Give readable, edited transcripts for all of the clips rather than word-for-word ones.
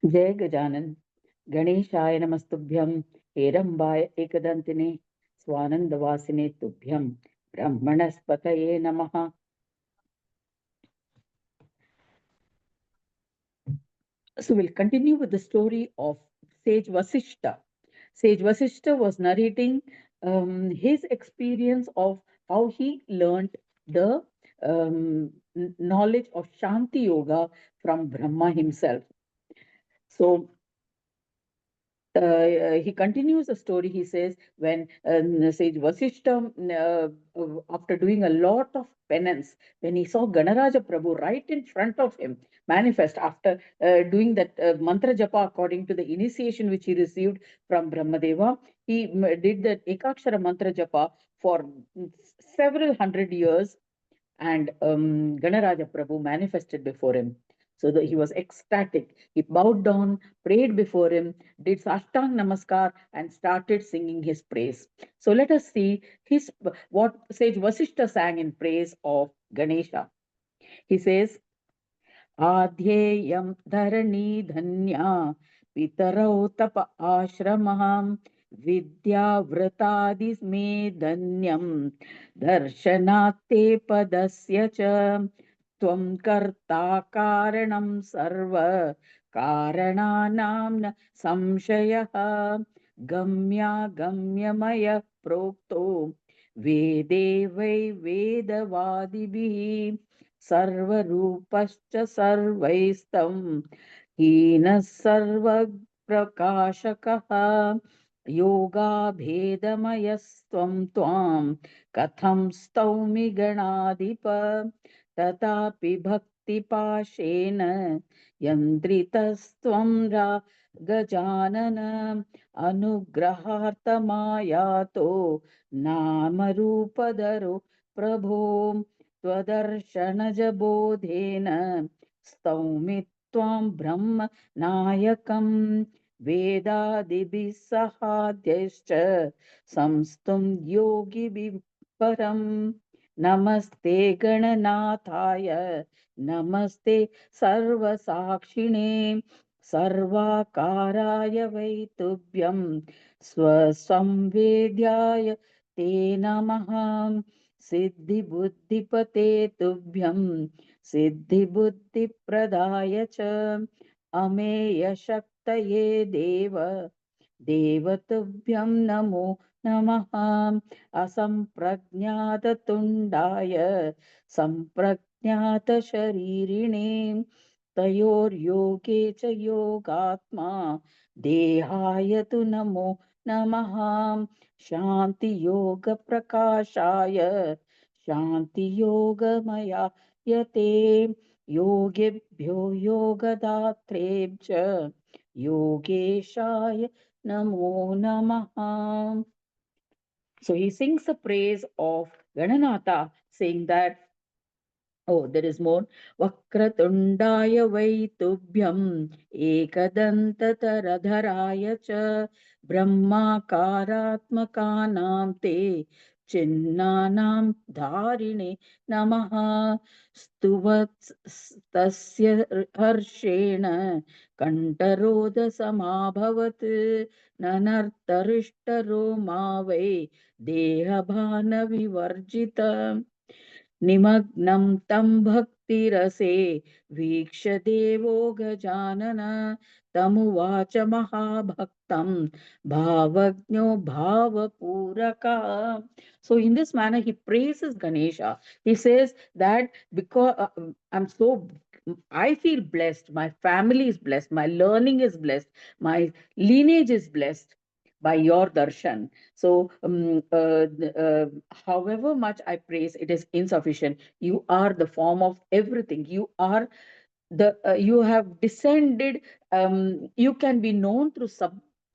Jai Gajanan, Ganeshaya Namastubhyam, Herambaya Ekadantine, Swanandavasine Tubhyam, Brahmanaspataye Namaha. So we'll continue with the story of Sage Vasishta. Sage Vasishta was narrating his experience of how he learned the knowledge of Shanti Yoga from Brahma himself. So he continues the story. He says, when Sage Vasishta, after doing a lot of penance, when he saw Ganaraja Prabhu right in front of him, manifest after doing that mantra japa according to the initiation which he received from Brahmadeva, he did the Ekakshara mantra japa for several hundred years, and Ganaraja Prabhu manifested before him. So that he was ecstatic. He bowed down, prayed before him, did Sashtang Namaskar, and started singing his praise. So let us see what Sage Vasishta sang in praise of Ganesha. He says, आध्येयं धरणी धन्या पितरौ तप आश्रमः विद्याव्रतादिस्मे धन्यं दर्शनात्ते पदस्य च त्वं कर्ता कारणं सर्व कारणानां न संशयः गम्यागम्यमयः प्रोक्तो वेदे वै वेदवादिभिः सर्वरूपश्च सर्वैस्तं हीनः सर्वप्रकाशकः योगाभेदमयस्त्वं त्वां कथं स्तौमि गणाधिप तथापि भक्तिपाशेन यन्त्रितस्त्वं गजानन अनुग्रहार्थमायातो नामरूपधरो प्रभो त्वदर्शनजबोधेन स्तौमि त्वां ब्रह्म नायकं वेदादिभिः सहाद्यश्च संस्तुं योगिभिः परम् नमस्ते गणनाथाय नमस्ते सर्वसाक्षिणे सर्वाकाराय वै तुभ्यं स्वसंवेद्याय ते नमः सिद्धिबुद्धिपते तुभ्यं सिद्धिबुद्धिप्रदाय च अमेयशक्तये देवतुभ्यं नमो नमः असम्प्रज्ञाततुण्डाय सम्प्रज्ञातशरीरिणे तयोर्योगे च योगात्मा देहाय तु नमो नमः शान्तियोगप्रकाशाय शान्तियोगमया यते योगेभ्यो योगदात्रेभ्य योगेशाय namo namaha. So he sings the praise of Gananatha, saying that, oh, there is more. Vakratundaya vai tubhyam ekadantataradharaya cha brahmakaratmakanam te chinnanam dharine namaha stuvat tasya harshena kantaroda samabhavat nanartarishtaro ma vai dehabhana vivarjita निमग्नं तं भक्तिरसे वीक्ष्य देवो गजानन तमुवाच महाभक्तं भावज्ञो भावपूरकः. So in this manner he praises Ganesha. He says that because I feel blessed, my family is blessed, my learning is blessed, my lineage is blessed by your darshan. So, however much I praise, it is insufficient. You are the form of everything. You are you have descended. You can be known through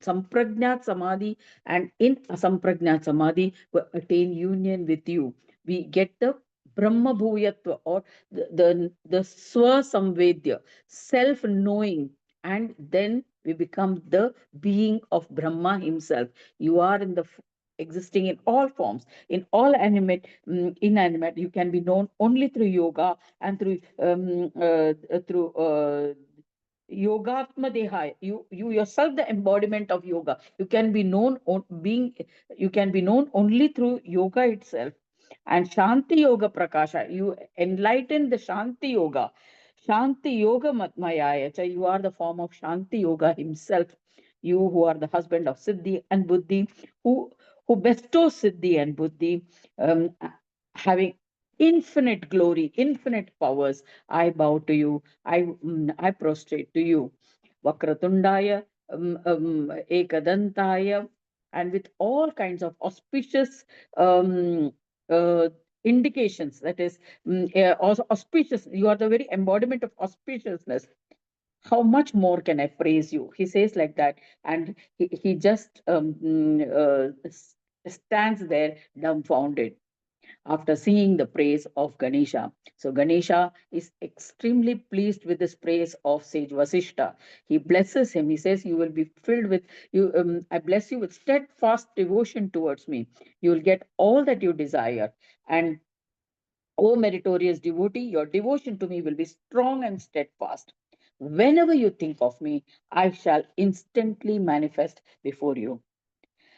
samprajnat samadhi, and in asamprajnat samadhi, we attain union with you. We get the Brahma Bhuyatva, or the Swa Samvedya, self knowing, and then we become the being of Brahma himself. You are in the existing in all forms, in all animate, inanimate. You can be known only through yoga and through yogatma deha. You yourself the embodiment of yoga. You can be known only through yoga itself. And Shanti Yoga Prakasha, you enlighten the Shanti Yoga. Shanti Yoga Matmayaya, you are the form of Shanti Yoga himself. You who are the husband of Siddhi and Buddhi, who who bestows Siddhi and Buddhi, having infinite glory, infinite powers. I bow to you. I prostrate to you. Vakratundaya, Ekadantaya, and with all kinds of auspicious um, uh, indications. That is, also auspicious. You are the very embodiment of auspiciousness. How much more can I praise you? He says like that, and he just stands there dumbfounded after singing the praise of Ganesha. So Ganesha is extremely pleased with this praise of sage Vasishta. He blesses him. He says, "You will be filled with you. I bless you with steadfast devotion towards me. You will get all that you desire, and O meritorious devotee, your devotion to me will be strong and steadfast. Whenever you think of me, I shall instantly manifest before you."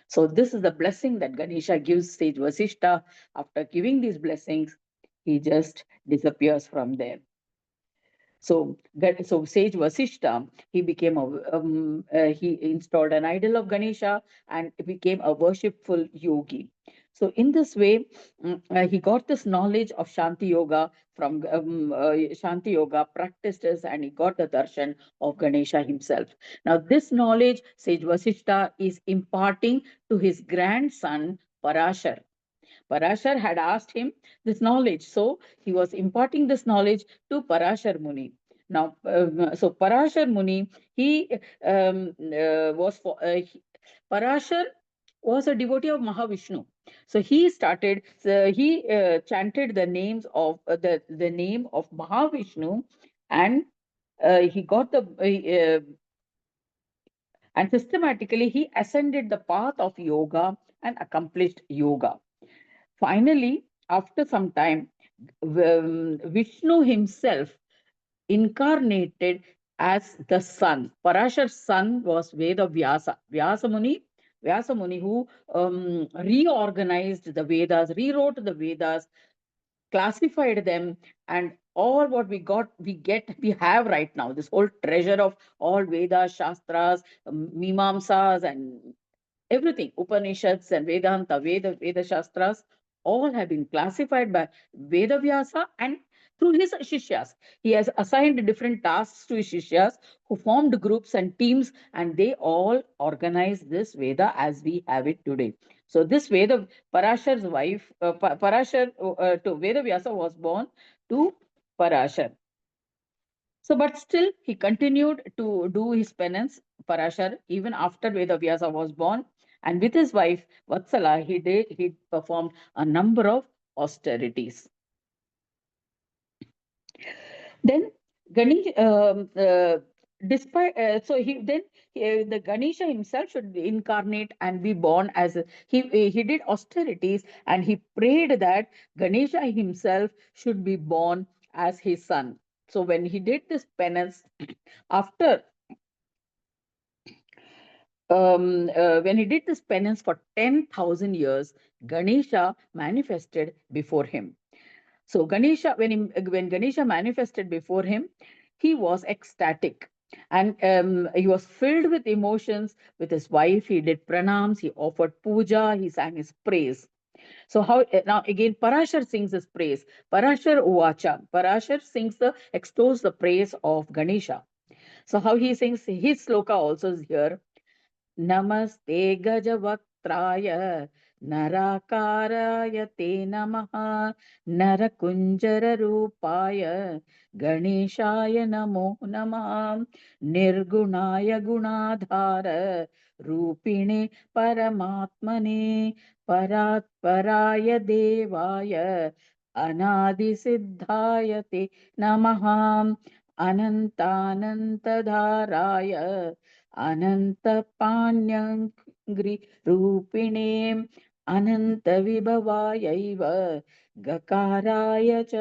So this is the blessing that Ganesha gives sage Vasishta. After giving these blessings, he just disappears from there. So sage Vasishta, he became he installed an idol of Ganesha and became a worshipful yogi. So in this way, he got this knowledge of Shanti Yoga from Shanti Yoga practices, and he got the darshan of Ganesha himself. Now, this knowledge sage Vasishta is imparting to his grandson Parashar. Parashar had asked him this knowledge, so he was imparting this knowledge to Parashar Muni. Now, so Parashar Muni, he was for Parashar was a devotee of Mahavishnu. So he started. He chanted the names of the name of Mahavishnu, and he got the and systematically he ascended the path of yoga and accomplished yoga. Finally, after some time, Vishnu himself incarnated as the son. Parashar's son was Veda Vyasa. Vyasa Muni, who reorganized the Vedas, rewrote the Vedas, classified them, and all what we have right now, this whole treasure of all Vedas, Shastras, Mimamsas, and everything, Upanishads and Vedanta, Veda Shastras, all have been classified by Veda Vyasa and through his Shishyas. He has assigned different tasks to his Shishyas who formed groups and teams, and they all organized this Veda as we have it today. So this Veda, Parashar's wife, Parashar to Veda Vyasa was born to Parashar. So, but still, he continued to do his penance, Parashar, even after Vedavyasa was born. And with his wife, Vatsala, he performed a number of austerities. Then Ganesh, despite so he then the Ganesha himself should incarnate and be born as he did austerities, and he prayed that Ganesha himself should be born as his son. So when he did this penance, after when he did this penance for 10,000 years, Ganesha manifested before him. So Ganesha, when Ganesha manifested before him, he was ecstatic, and he was filled with emotions. With his wife, he did pranams, he offered puja, he sang his praise. So how now again Parashar sings his praise. Parashar Uvacha. Parashar sings the extols the praise of Ganesha. So how he sings his sloka also is here. नमस्ते गजवक्त्राय नराकाराय ते नमः नरकुञ्जररूपाय गणेशाय नमो नमः निर्गुणाय गुणाधार रूपिणे परमात्मने परात्पराय देवाय अनादिसिद्धाय ते नमः अनन्तानन्तधाराय अनन्तपाण्यङ्घ्रि रूपिणे अनन्तविभवायैव गकाराय च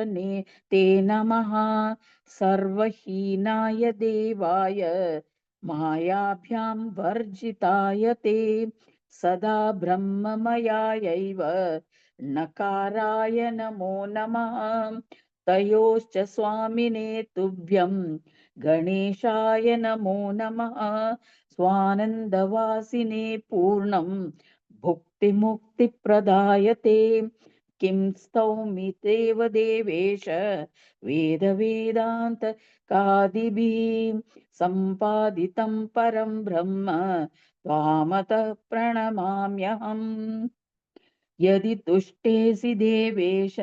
ते नमः सर्वहीनाय देवाय मायाभ्यां वर्जिताय ते सदा ब्रह्ममयायैव नकाराय नमो नमः तयोश्च स्वामिने तुभ्यं गणेशाय नमो नमः स्वानन्दवासिने पूर्णं भुक्तिमुक्तिप्रदायते किं स्तौमि देव देवेश वेद कादिभिः सम्पादितं परं ब्रह्म त्वामतः प्रणमाम्यहम् यदि तुष्टेसि देवेश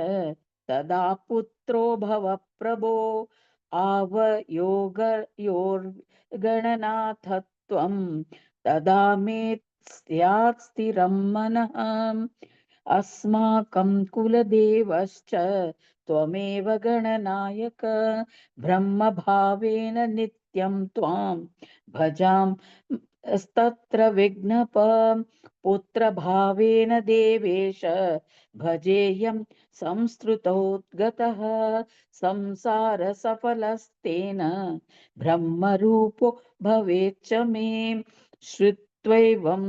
तदा पुत्रो भव प्रभो आवयोर्गणनाथत्वं तदा मे स्यात् स्थिरं मनः अस्माकं कुलदेवश्च त्वमेव गणनायक ब्रह्मभावेन नित्यं त्वां भजामस्तत्र विघ्नप पुत्रभावेन देवेश भजेयं संस्तृतोद्गतः संसारसफलस्तेन ब्रह्मरूपो भवेच्च मे श्रुत्वैवं.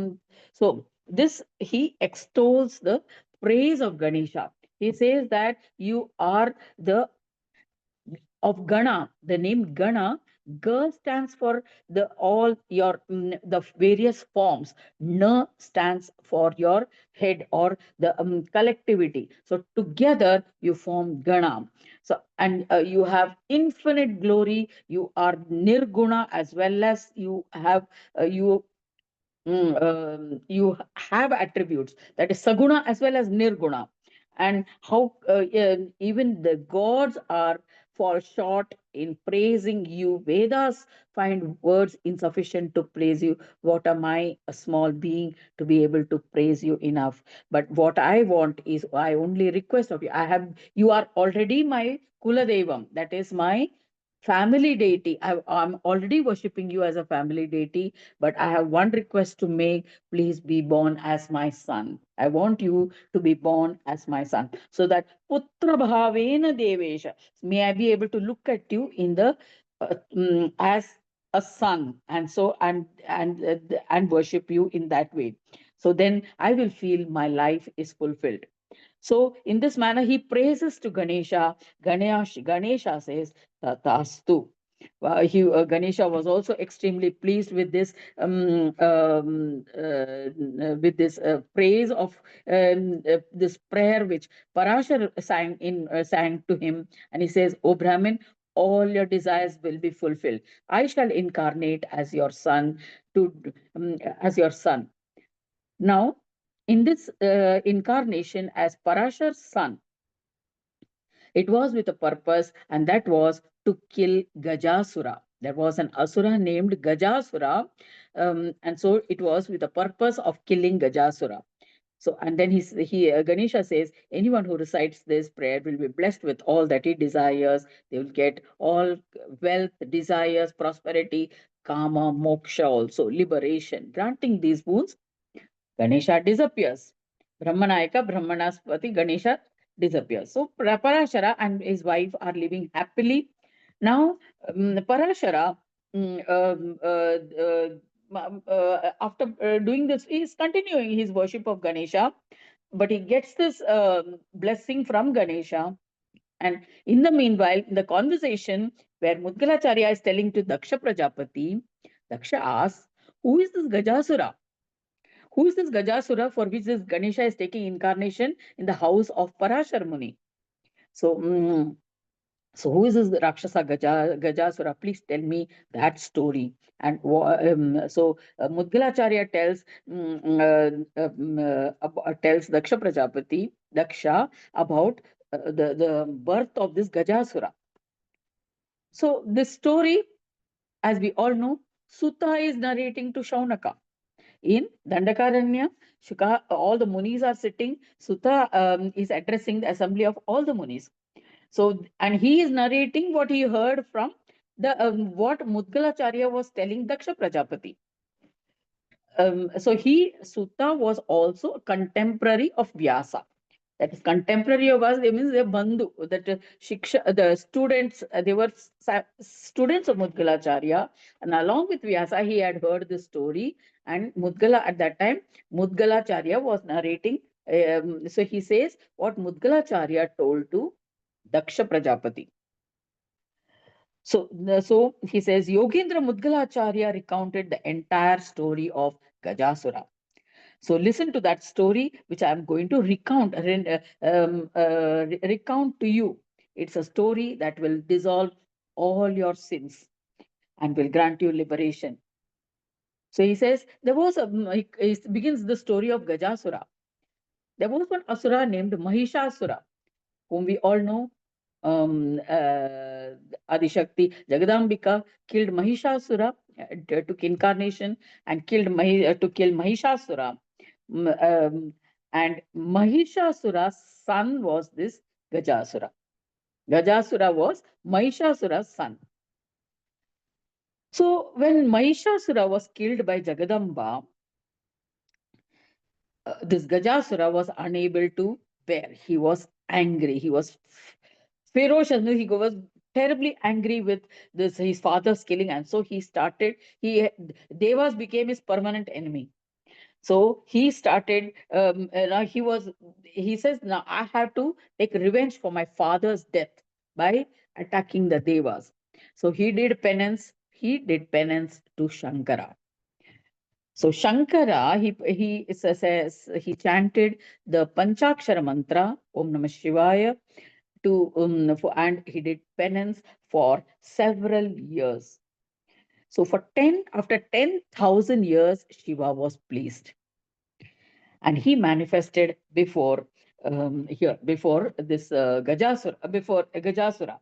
So this he extols the praise of Ganesha. He says that you are the of Gana, the name Gana. Ga stands for the all your the various forms. Na stands for your head or the collectivity. So together you form Gana. So and you have infinite glory. You are Nirguna as well as you have you have attributes, that is Saguna as well as Nirguna. And how even the gods are fall short in praising you. Vedas find words insufficient to praise you. What am I, a small being, to be able to praise you enough? But what I want is, I only request of you, you are already my Kula Devam, that is my family deity. I'm already worshipping you as a family deity, but I have one request to make. Please be born as my son. I want you to be born as my son, so that putra bhavena devesha, may I be able to look at you in the as a son, and so and worship you in that way. So then I will feel my life is fulfilled. So in this manner, he praises to Ganesha. Ganesha says, Tatastu. Ganesha was also extremely pleased with this praise of this prayer which Parashar sang to him, and he says, "O Brahmin, all your desires will be fulfilled. I shall incarnate as your son to as your son." Now, in this incarnation as Parashar's son, it was with a purpose, and that was to kill Gajasura. There was an asura named Gajasura, and so it was with the purpose of killing Gajasura. So, and then Ganesha says, anyone who recites this prayer will be blessed with all that he desires. They will get all wealth, desires, prosperity, karma, moksha, also liberation. Granting these boons, Ganesha disappears. Brahmanayaka, Brahmanaspati, Ganesha disappears. So Parashara and his wife are living happily. Now, Parashara, after doing this, he is continuing his worship of Ganesha, but he gets this blessing from Ganesha. And in the meanwhile, in the conversation where Mudgalacharya is telling to Daksha Prajapati, Daksha asks, who is this Gajasura? Who is this Gajasura for which this Ganesha is taking incarnation in the house of Parashar Muni? So, so who is this Rakshasa Gajasura? Please tell me that story. And so Mudgalacharya tells Daksha Prajapati, Daksha, about the birth of this Gajasura. So this story, as we all know, Sutta is narrating to Shaunaka. In Dandakaranya, all the Munis are sitting. Sutta is addressing the assembly of all the Munis. So, and he is narrating what he heard from the what Mudgalacharya was telling Daksha Prajapati. So Sutta was also a contemporary of Vyasa. that is contemporary of us. They means they're bandhu. That the students, they were students of Mudgalacharya, and along with Vyasa, he had heard this story. And Mudgala at that time, Mudgalacharya was narrating. So he says what Mudgalacharya told to Daksha Prajapati. So he says Yogendra Mudgalacharya recounted the entire story of Gajasura. So listen to that story, which I am going to recount to you. It's a story that will dissolve all your sins and will grant you liberation. So he says there was he begins the story of Gajasura. There was one asura named Mahishasura, whom we all know. Adishakti Jagadambika killed Mahishasura, took incarnation and to kill Mahishasura. And Mahishasura's son was this Gajasura. Gajasura was Mahishasura's son. So when Mahishasura was killed by Jagadamba, this Gajasura was unable to bear. He was angry. He was ferocious. He was terribly angry with this his father's killing, and so he started. Devas became his permanent enemy. So he started. He says, now I have to take revenge for my father's death by attacking the Devas. So he did penance. He did penance to Shankara. So Shankara, says he chanted the Panchakshara mantra, Om Namah Shivaya, and he did penance for several years. So after 10,000 years, Shiva was pleased, and he manifested before before this Gajasura.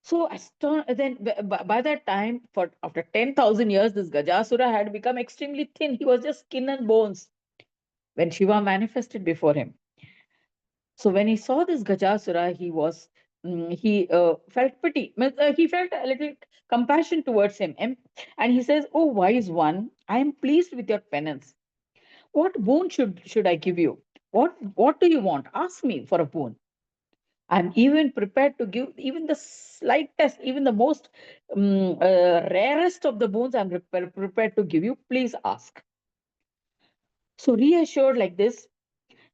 So then by that time, after 10,000 years, this Gajasura had become extremely thin. He was just skin and bones when Shiva manifested before him. So when he saw this Gajasura, he felt pity. He felt a little compassion towards him, and he says, "Oh wise one, I am pleased with your penance. What boon should I give you? What do you want? Ask me for a boon. I'm even prepared to give even the slightest, even the most rarest of the boons. I'm prepared to give you. Please ask." So reassured like this,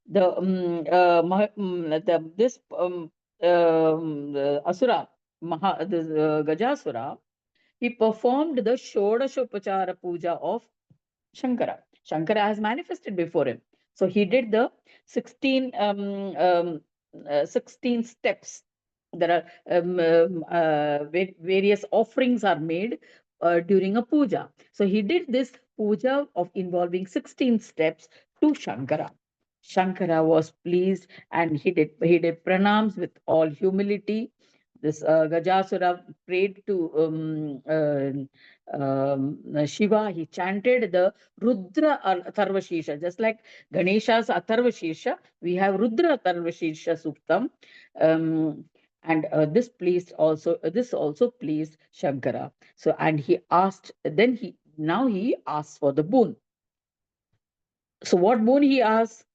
the Asura, Gajasura, he performed the Shodashopachara Puja of Shankara. Shankara has manifested before him. So he did the 16 steps. There are various offerings are made during a puja. So he did this puja of involving 16 steps to Shankara. Shankara was pleased, and he did pranams with all humility. This Gajasura prayed to Shiva. He chanted the Rudra Atharvashirsha, just like Ganesha's Atharvashirsha. We have Rudra Atharvashirsha Suktam, and this also pleased Shankara. So, and he asked. Now he asks for the boon. So, what boon he asked?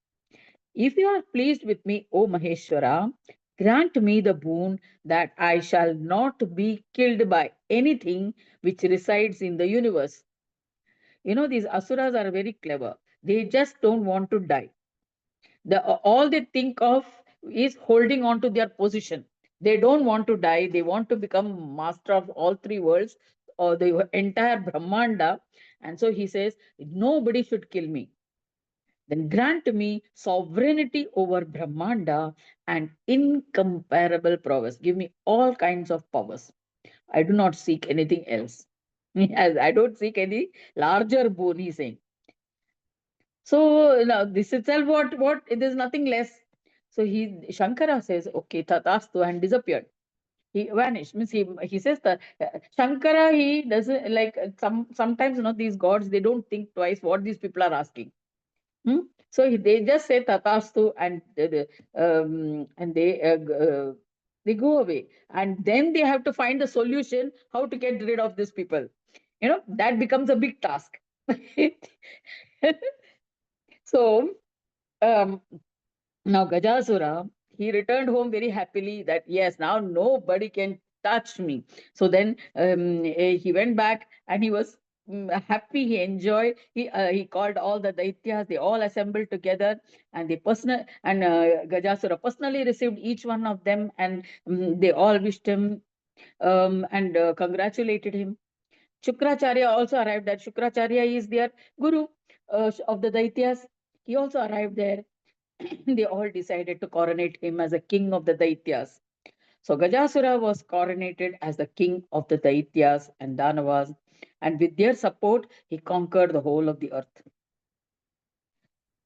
If you are pleased with me, O Maheshwara, grant me the boon that I shall not be killed by anything which resides in the universe. These asuras are very clever. They just don't want to die. All they think of is holding on to their position. They don't want to die. They want to become master of all three worlds or the entire Brahmanda. And so he says, nobody should kill me. Then grant me sovereignty over Brahmanda and incomparable prowess. Give me all kinds of powers. I do not seek anything else. Yes, I don't seek any larger boon, he's saying. So now this itself, what there's nothing less. So Shankara says, okay, tatastu, and disappeared. He vanished. Means he says that Shankara, he doesn't like sometimes these gods, they don't think twice what these people are asking. So they just say tatastu, and they go away, and then they have to find the solution how to get rid of these people. That becomes a big task. So um, Now, Gajasura, he returned home very happily that, yes, now nobody can touch me. So then he went back and he was happy. He enjoyed. He called all the Daityas. They all assembled together, and Gajasura personally received each one of them, and they all wished him and congratulated him. Shukracharya also arrived there. Shukracharya is their guru of the Daityas. He also arrived there. They all decided to coronate him as a king of the Daityas. So Gajasura was coronated as the king of the Daityas and Danavas, and with their support, he conquered the whole of the earth.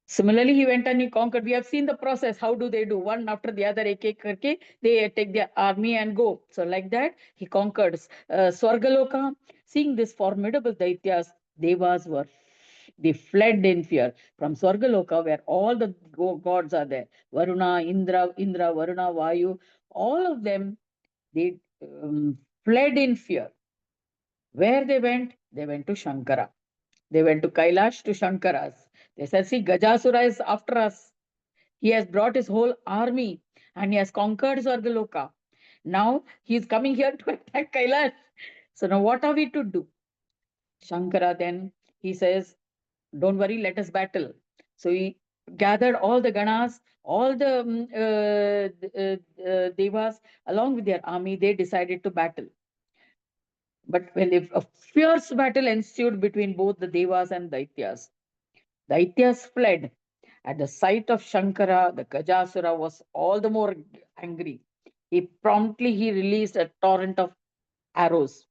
Similarly, he went and he conquered. We have seen the process. How do they do? One after the other, ek ek karke, they take their army and go. So like that, he conquered Swargaloka. Seeing this formidable Daityas, Devas they fled in fear from Swargaloka, where all the gods are there. Varuna, Indra, Varuna, Vayu, all of them, they fled in fear. Where they went? They went to Shankara. They went to Kailash to Shankaras. They said, see, Gajasura is after us. He has brought his whole army and he has conquered Swargaloka. Now he is coming here to attack Kailash. So now what are we to do? Shankara then, he says, don't worry, let us battle. So he gathered all the Ganas, all the Devas, along with their army. They decided to battle. But when a fierce battle ensued between both the Devas and Daityas, Daityas fled. At the sight of Shankara, the Gajasura was all the more angry. He released a torrent of arrows.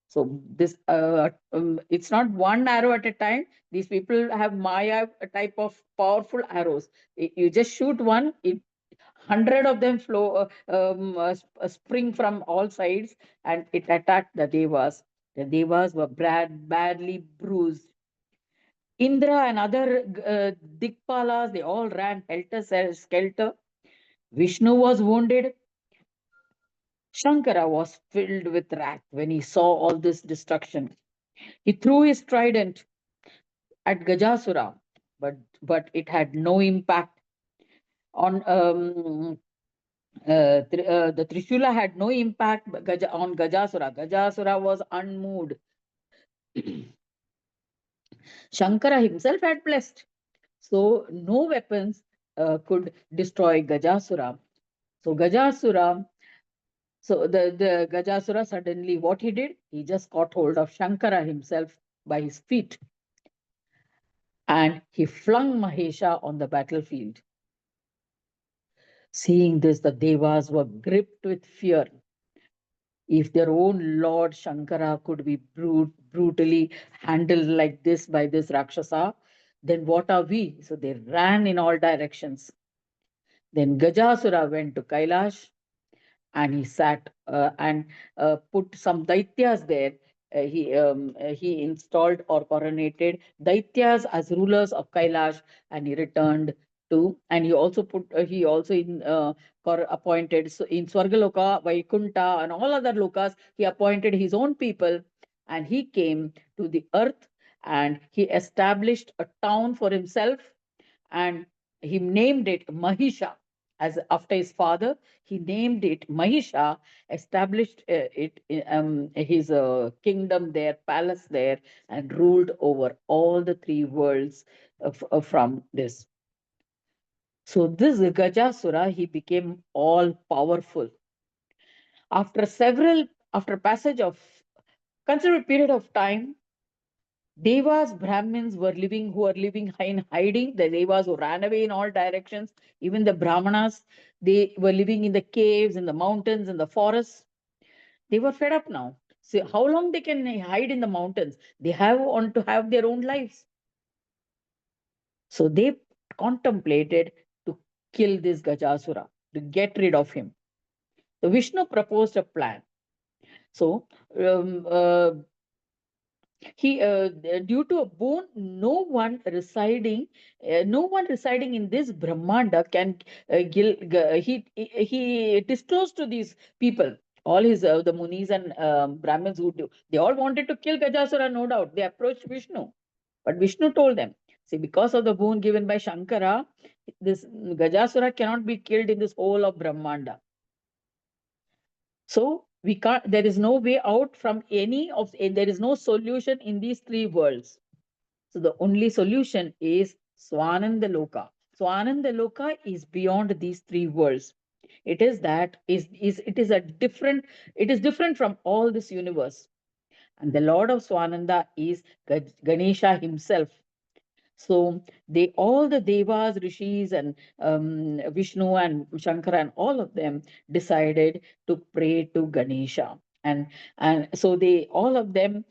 So this it's not one arrow at a time. These people have Maya type of powerful arrows. You just shoot one, it 100 of them spring from all sides, and it attacked the Devas. The Devas were badly bruised. Indra and other Dikpalas, they all ran helter-skelter. Vishnu was wounded. Shankara was filled with wrath when he saw all this destruction. He threw his trident at Gajasura, but it had no impact on the Trishula had no impact on Gajasura. Gajasura was unmoved. Shankara himself had blessed. So no weapons could destroy Gajasura. So the Gajasura suddenly, what he did? He just caught hold of Shankara himself by his feet, and he flung Mahesha on the battlefield. Seeing this, the Devas were gripped with fear. If their own Lord Shankara could be brutally handled like this by this Rakshasa, then what are we? So they ran in all directions. Then Gajasura went to Kailash and he sat and put some Daityas there. He installed or coronated Daityas as rulers of Kailash, and he returned to, and he also appointed, so in Swargaloka, Vaikunta, and all other lokas, he appointed his own people, and he came to the earth and he established a town for himself, and he named it Mahisha. As after his father, he named it Mahisha, established his kingdom there, palace there, and ruled over all the three worlds from this. So this Gajasura, he became all powerful. After passage of considerable period of time, Devas, Brahmins who were living in hiding, the Devas who ran away in all directions, even the Brahmanas, they were living in the caves, in the mountains, in the forests. They were fed up now. So how long they can hide in the mountains? They want to have their own lives. So they contemplated to kill this Gajasura, to get rid of him. So Vishnu proposed a plan. So due to a boon, no one residing in this Brahmanda can he disclosed to these people, all his the munis and Brahmins who do, they all wanted to kill Gajasura, no doubt. They approached Vishnu, but Vishnu told them, see, because of the boon given by Shankara, This Gajasura cannot be killed in this whole of Brahmanda. So we can't, there is no way out from any of, there is no solution in these three worlds. So the only solution is Swananda Loka. Swananda Loka is beyond these three worlds. It is that is it is a different, it is different from all this universe. And the Lord of Swananda is Ganesha himself. So they, all the devas, rishis, and Vishnu and Shankara and all of them decided to pray to Ganesha. And so they, all of them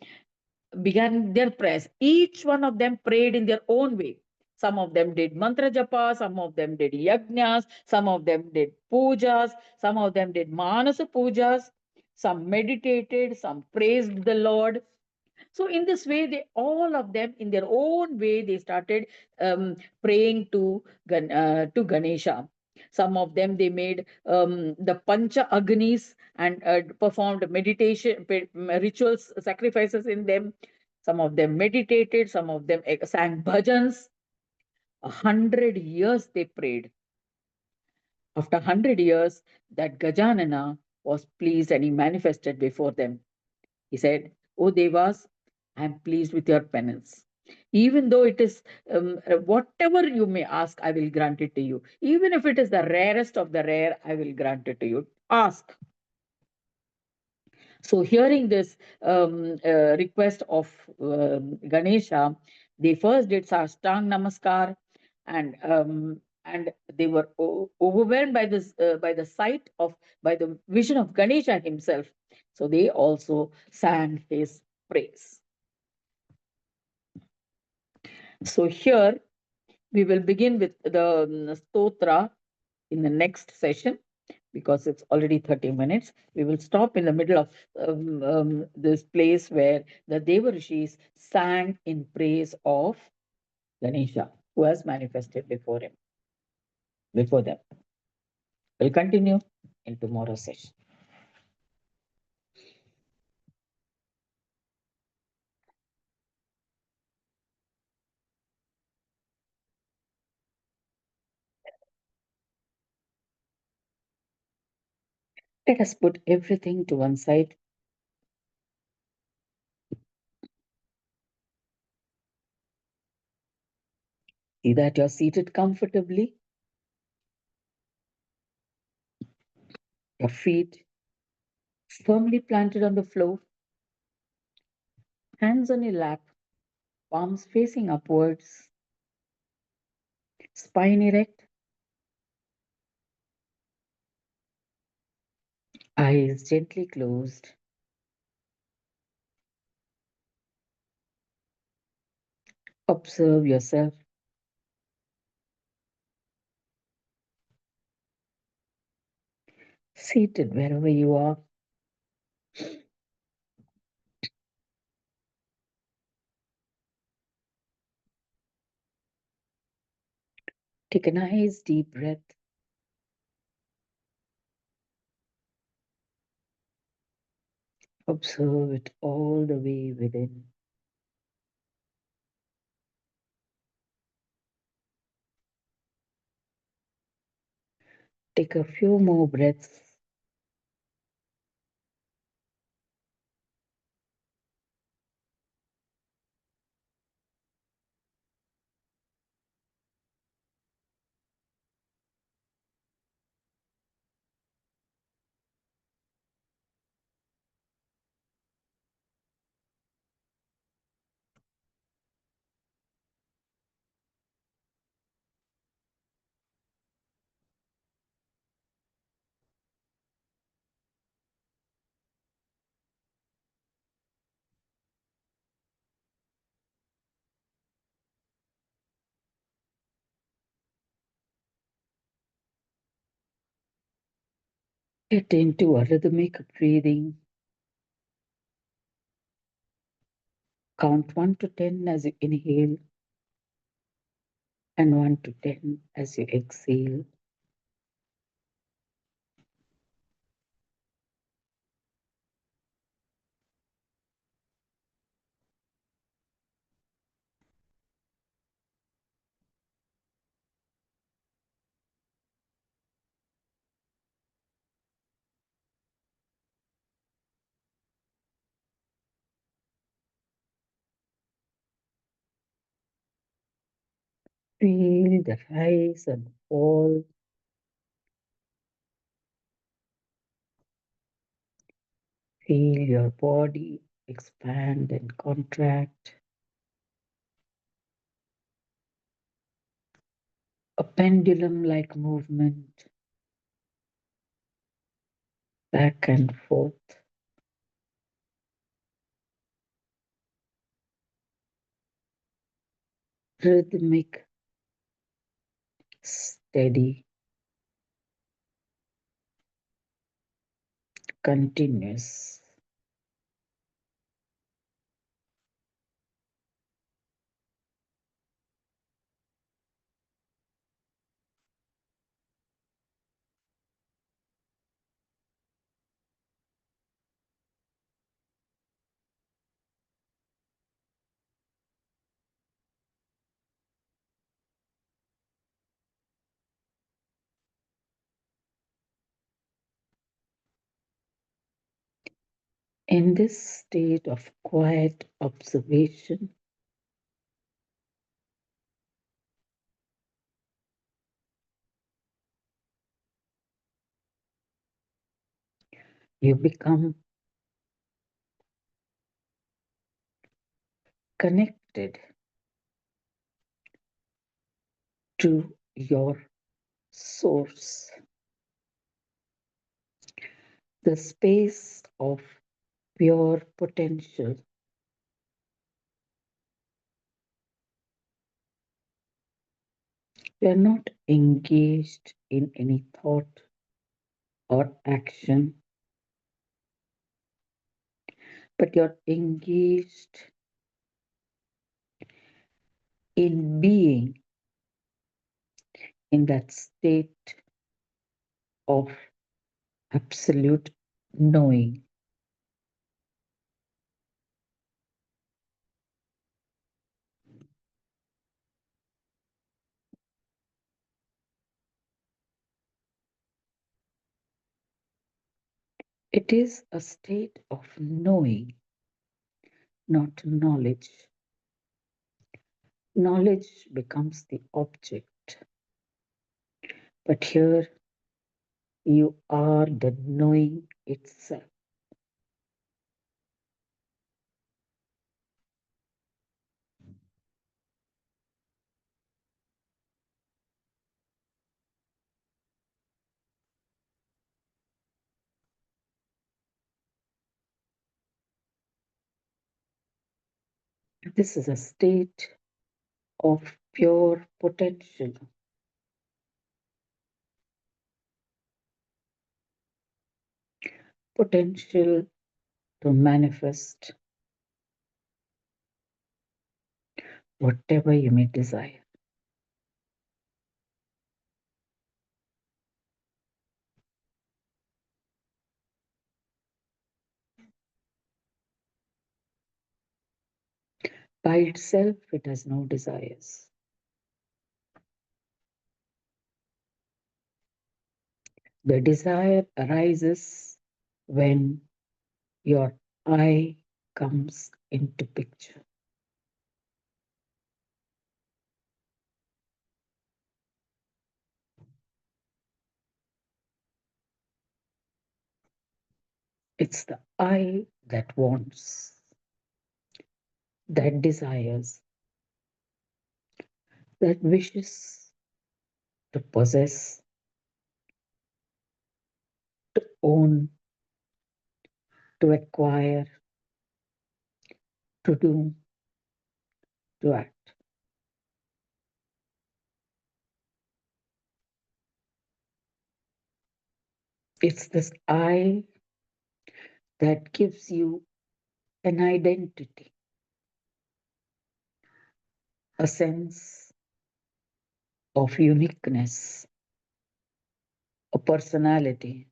began their prayers. Each one of them prayed in their own way. Some of them did mantra japa, some of them did yajnas, some of them did pujas, some of them did manasa pujas, some meditated, some praised the Lord. So in this way, they, all of them in their own way, they started praying to to Ganesha. Some of them, they made the pancha agnis and performed meditation rituals, sacrifices in them. Some of them meditated, some of them sang bhajans. 100 years they prayed. After 100 years, that Gajanana was pleased and he manifested before them. He said, "O Devas, I am pleased with your penance. Even though it is whatever you may ask, I will grant it to you. Even if it is the rarest of the rare, I will grant it to you. Ask." So, hearing this request of Ganesha, they first did Sastang Namaskar, and they were overwhelmed by this by the sight of, by the vision of Ganesha himself. So they also sang his praise. So here we will begin with the stotra in the next session, because it's already 30 minutes. We will stop in the middle of this place where the Deva Rishis sang in praise of Ganesha, who has manifested before him, before them. We'll continue in tomorrow's session. Let us put everything to one side. See that you're seated comfortably, your feet firmly planted on the floor, hands on your lap, palms facing upwards, spine erect, eyes gently closed. Observe yourself. Seated wherever you are. Take a nice deep breath. Observe it all the way within. Take a few more breaths. Get into a rhythmic breathing. Count 1 to 10 as you inhale and 1 to 10 as you exhale. Feel the rise and fall. Feel your body expand and contract. A pendulum like movement back and forth. Rhythmic, steady, continuous. In this state of quiet observation, you become connected to your source, the space of pure potential. You are not engaged in any thought or action, but you're engaged in being in that state of absolute knowing. It is a state of knowing, not knowledge. Knowledge becomes the object, but here you are the knowing itself. This is a state of pure potential, potential to manifest whatever you may desire. By itself, it has no desires. The desire arises when your I comes into picture. It's the I that wants, that desires, that wishes to possess, to own, to acquire, to do, to act. It's this I that gives you an identity, a sense of uniqueness, a personality,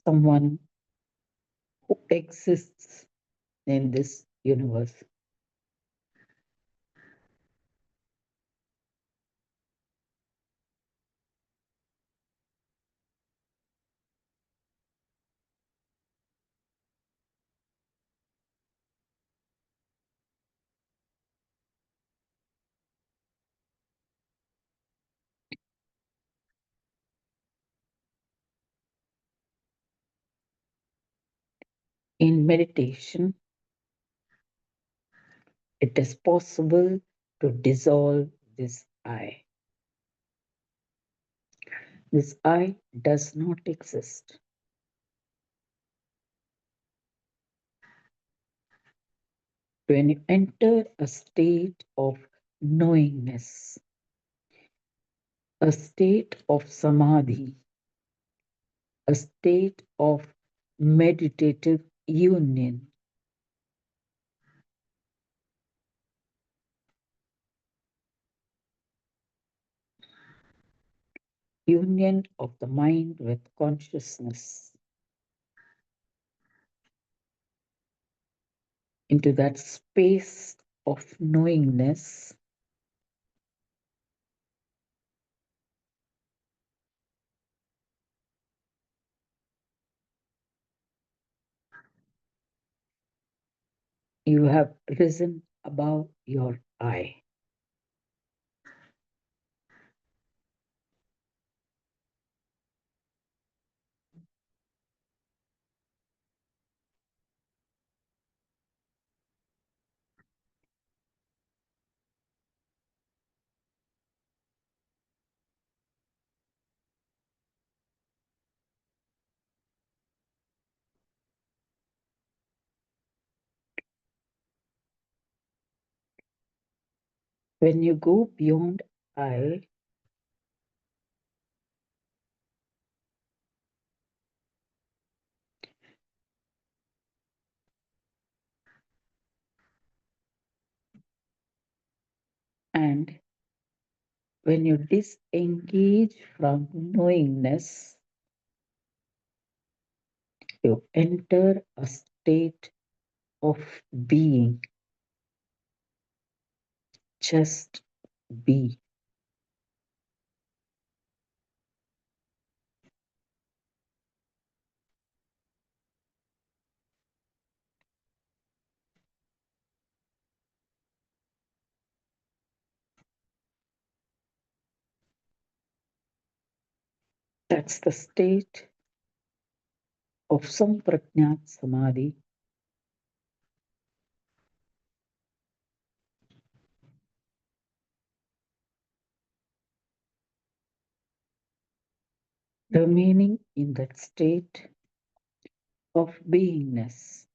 someone who exists in this universe. In meditation, it is possible to dissolve this I. This I does not exist. When you enter a state of knowingness, a state of samadhi, a state of meditative union, union of the mind with consciousness, into that space of knowingness, you have risen above your I. When you go beyond I, and when you disengage from knowingness, you enter a state of being, just be. That's the state of samprajnat samadhi, remaining in that state of beingness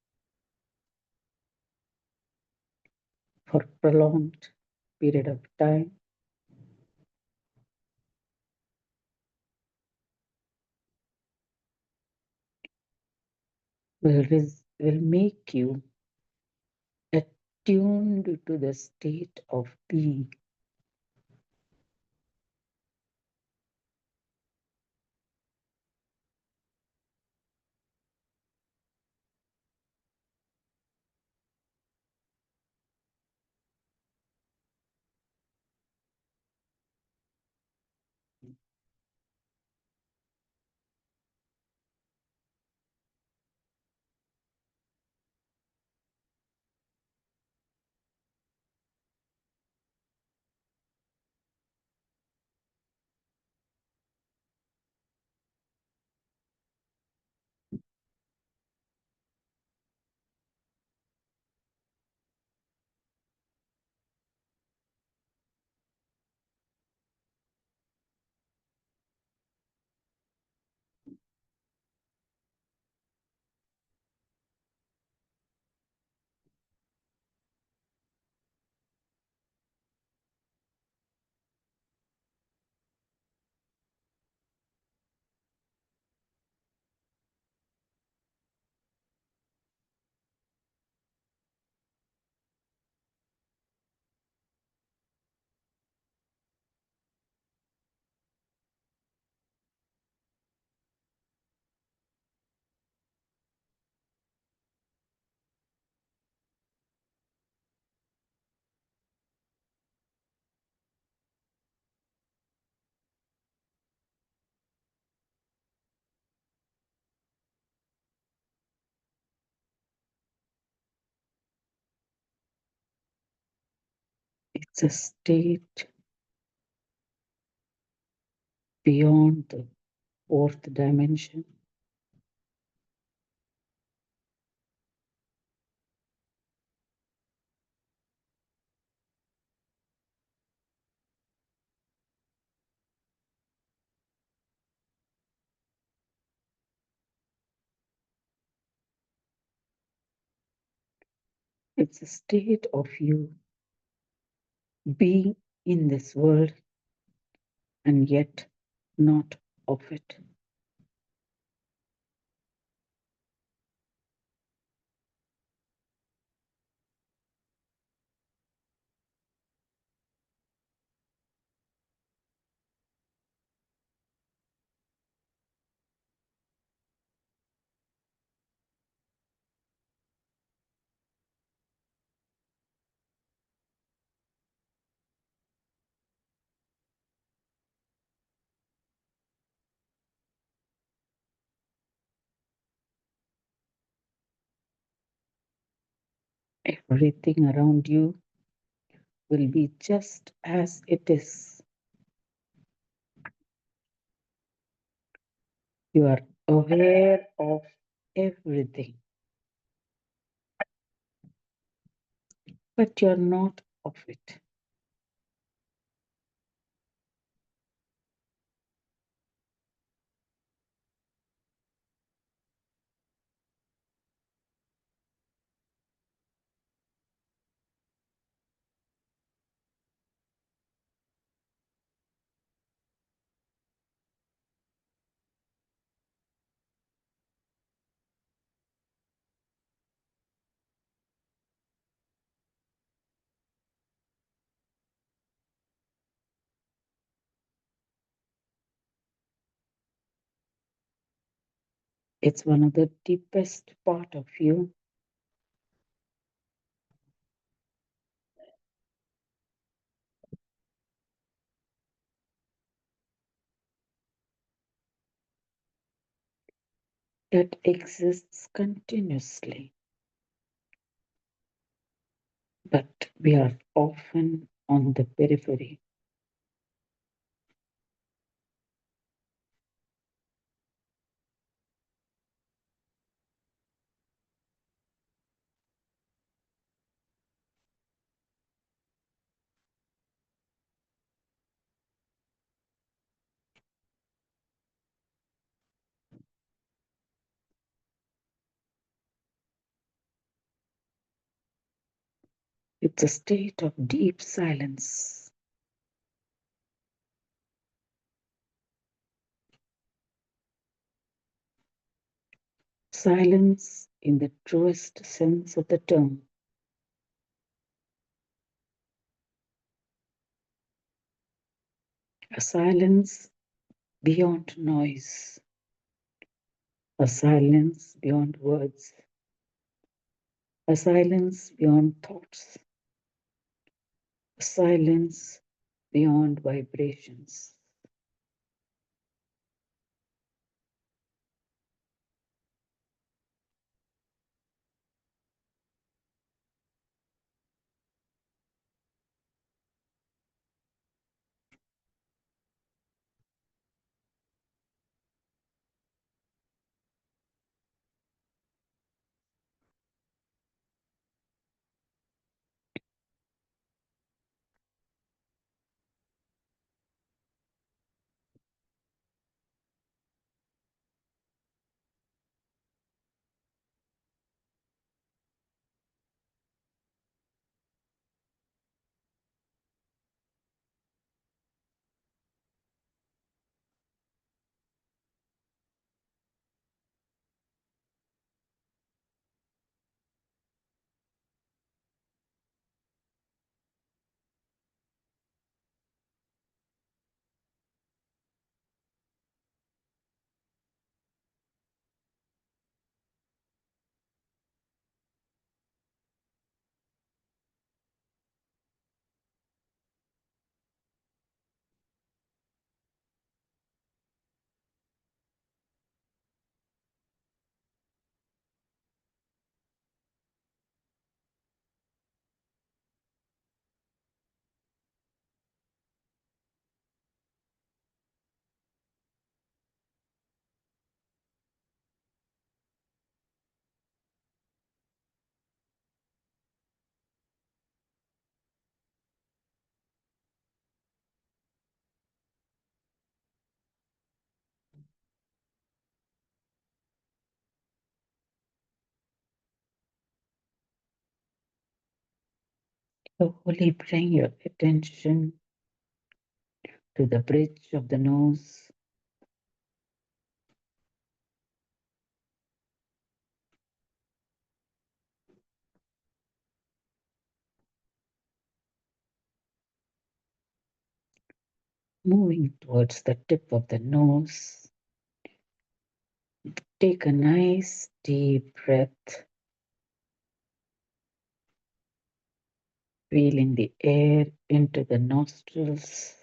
for prolonged period of time will make you attuned to the state of being. It's a state beyond the fourth dimension, It's a state of you being in this world and yet not of it. Everything around you will be just as it is. You are aware of everything, but you're not of it. It's one of the deepest part of you. That exists continuously, but we are often on the periphery. It's a state of deep silence, silence in the truest sense of the term, a silence beyond noise, a silence beyond words, a silence beyond thoughts, a silence beyond vibrations. Slowly bring your attention to the bridge of the nose. Moving towards the tip of the nose. Take a nice deep breath, feeling the air into the nostrils.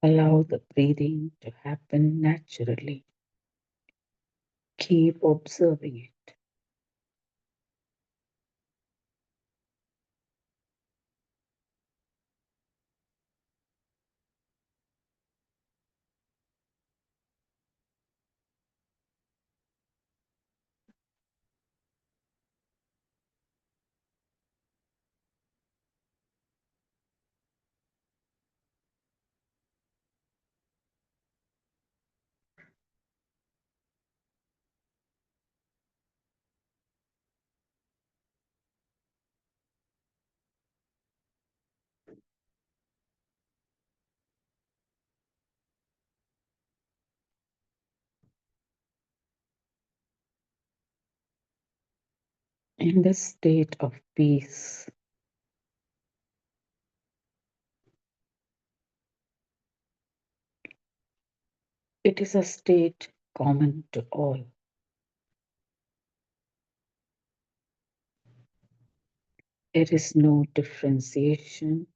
Allow the breathing to happen naturally. Keep observing it. In the state of peace, it is a state common to all. There is no differentiation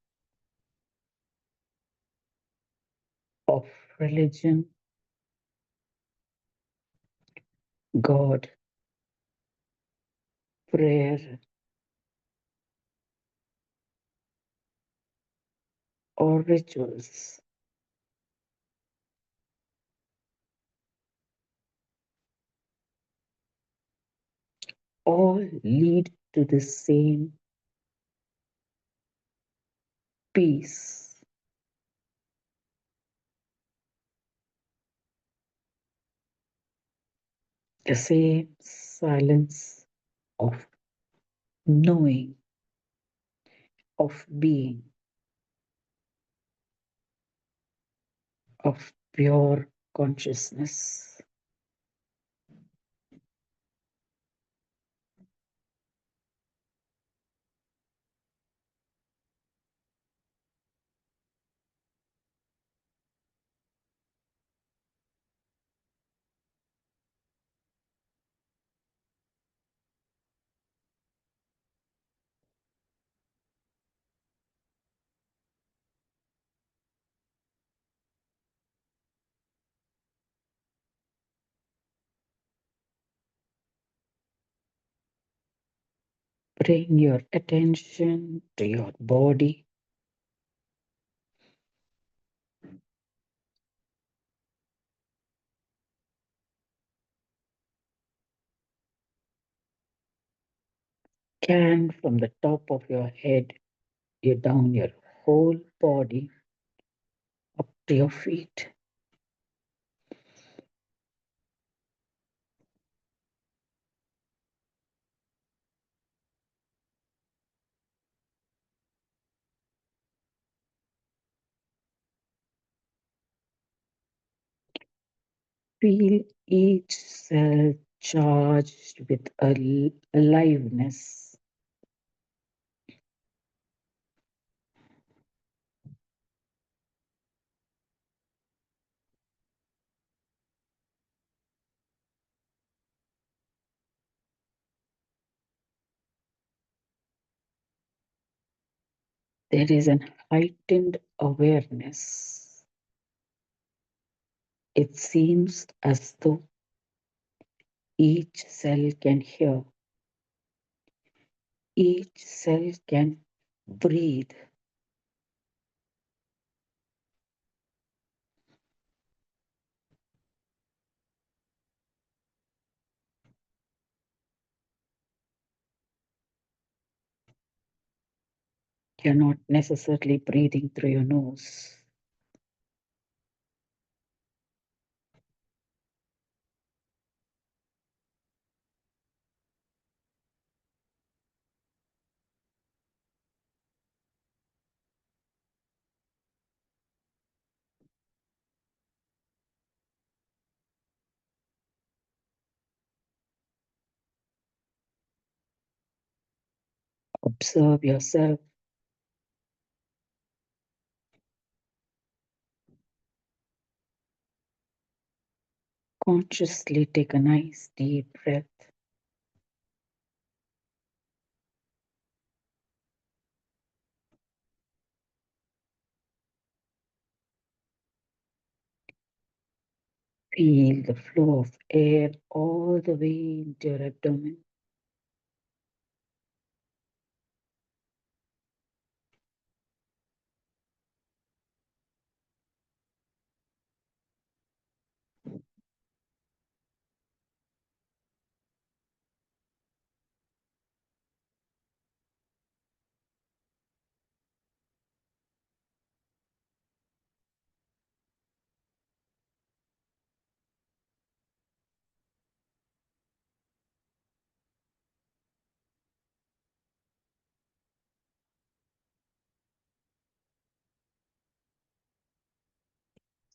of religion, God, prayer, or rituals. All lead to the same peace, the same silence of knowing, of being, of pure consciousness. Bring your attention to your body. Scan from the top of your head you down your whole body up to your feet. Feel each cell charged with aliveness. There is an heightened awareness. It seems as though each cell can hear, each cell can breathe. You're not necessarily breathing through your nose. Observe yourself. Consciously take a nice deep breath. Feel the flow of air all the way into your abdomen.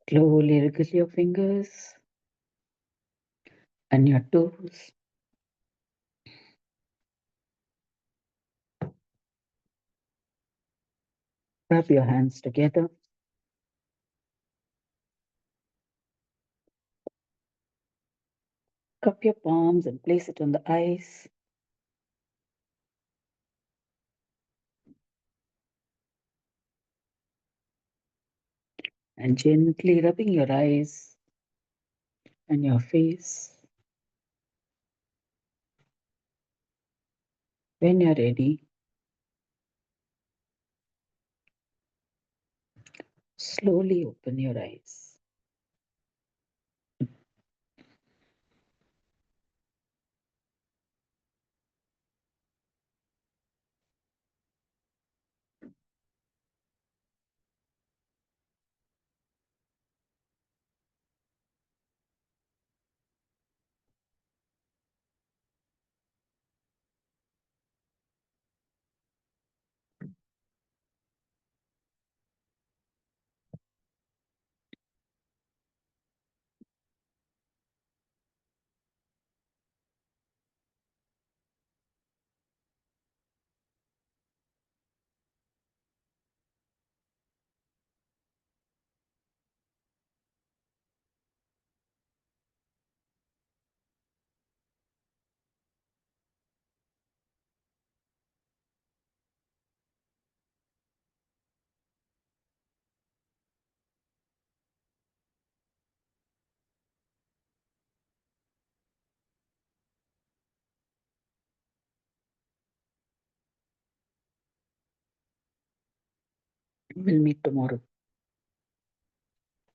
Slowly wriggle your fingers and your toes. Rub your hands together. Cup your palms and place it on the eyes. And gently rubbing your eyes and your face. When you're ready, slowly open your eyes. We'll meet tomorrow.